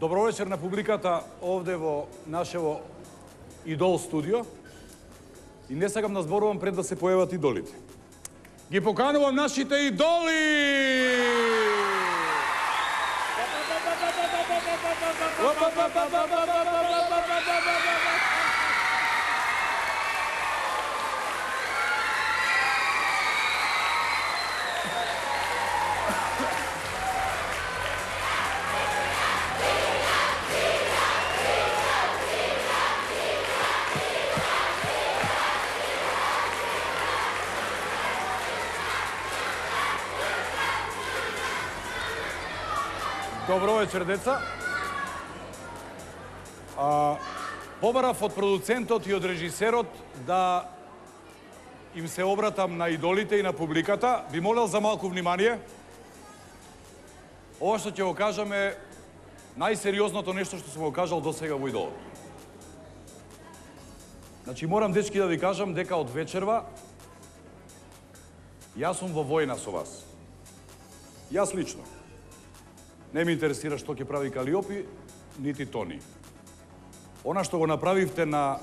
Добро вечер на публиката овде во нашево Идол студио. И не сакам да зборувам пред да се појават идолите. Ги поканувам нашите идоли! Добро вечер, деца. Побарав од продуцентот и од режисерот да им се обратам на идолите и на публиката. Би молел за малку внимание. Ова што ќе го кажам е најсериозното нешто што сум го кажал до сега во Идолот. Значи, морам, дечки, да ви кажам дека од вечерва јас сум во војна со вас. Јас лично. Не ми интересира што ќе прави Калиопи, нити Тони. Она што го направивте на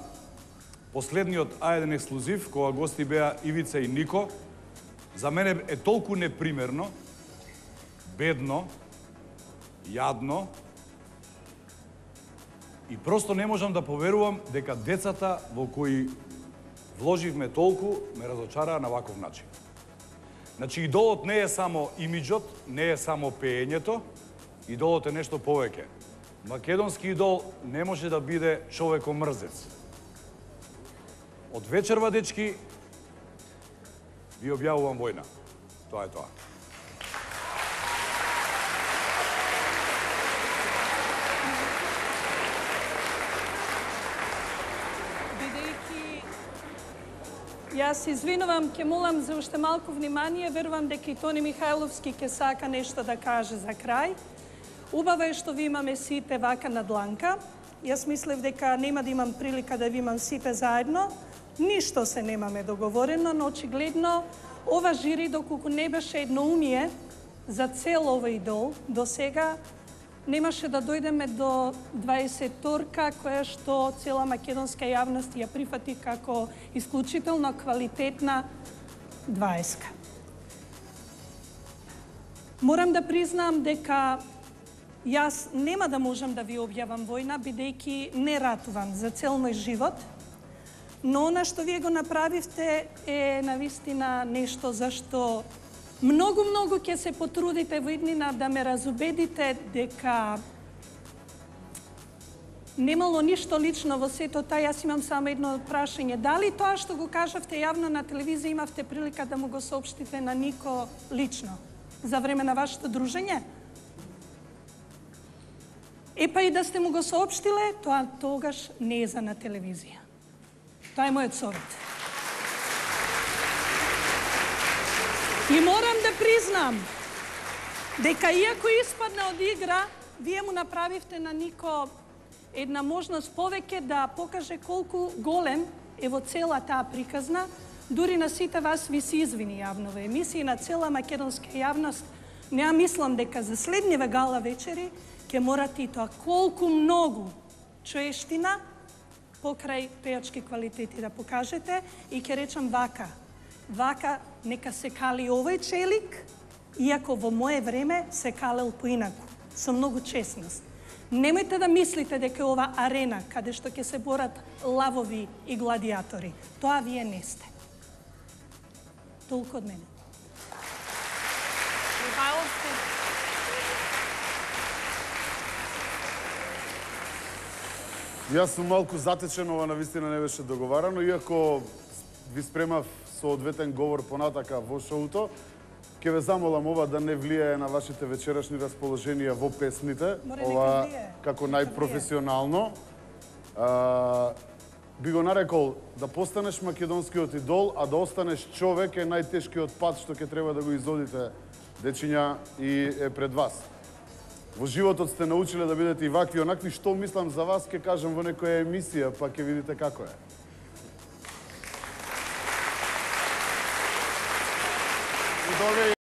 последниот А1 ексклузив, кога гости беа Ивица и Нико, за мене е толку непримерно, бедно, јадно, и просто не можам да поверувам дека децата во кои вложивме толку ме разочараа на ваков начин. Значи, идолот не е само имиджот, не е само пеењето, идолот е нешто повеќе. Македонски идол не може да биде човекомрзец. Од вечерва, дечки, ви објавувам војна. Тоа е тоа. Јас се извинувам, ќе молам за уште малку внимание. Верувам дека и Тони Михајловски ќе сака нешто да каже за крај. Убаво е што ви имаме сите вака на дланка. Јас мислев дека нема да имам прилика да ви имам сите заедно. Ништо се немаме договорено, но очигледно ова жири, доколку не беше едноумие за цел овој идол, до сега немаше да дојдеме до 20-торка, која што цела македонска јавност ја прифати како исклучително квалитетна 20-ка. Морам да признам дека јас нема да можам да ви објавам војна, бидејќи не ратувам за цел мој живот, но она што вие го направивте е навистина нешто за што многу ќе се потрудите во иднина да ме разубедите дека немало ништо лично во сето тоа. Јас имам само едно прашање. Дали тоа што го кажавте јавно на телевизија имавте прилика да му го соопштите на Нико лично за време на вашето дружење? Епа и да сте му го соопштиле, тоа тогаш не е за на телевизија. Тоа е мојот совет. И морам да признам дека иако испадна од игра, вие му направивте на Нико една можност повеќе да покаже колку голем е во цела таа приказна. Дури на сите вас ви се извини јавно во емисија, на цела македонска јавност. Но ја мислам дека за следниве гала вечери ќе морате и тоа колку многу чоештина покрај пејачки квалитети да покажете и ќе речам вака. Вака нека се кали овој челик, иако во мое време се калел поинаку, со многу честност. Немојте да мислите дека ова арена каде што ќе се борат лавови и гладиатори. Тоа вие не сте. Толку од мене. Јас сум малку затечен, ова навистина не беше договарано, иако ви спремав соодветен говор понатака во шоуто, ќе ве замолам ова да не влијае на вашите вечерашни расположенија во песните, ова како најпрофесионално. Би го нарекол да постанеш македонскиот идол, а да останеш човек е најтешкиот пат што ќе треба да го изодите, дечиња, и е пред вас. Во животот сте научиле да бидете и вакви и онакви, што мислам за вас ќе кажам во некоја емисија, па ќе видите како е.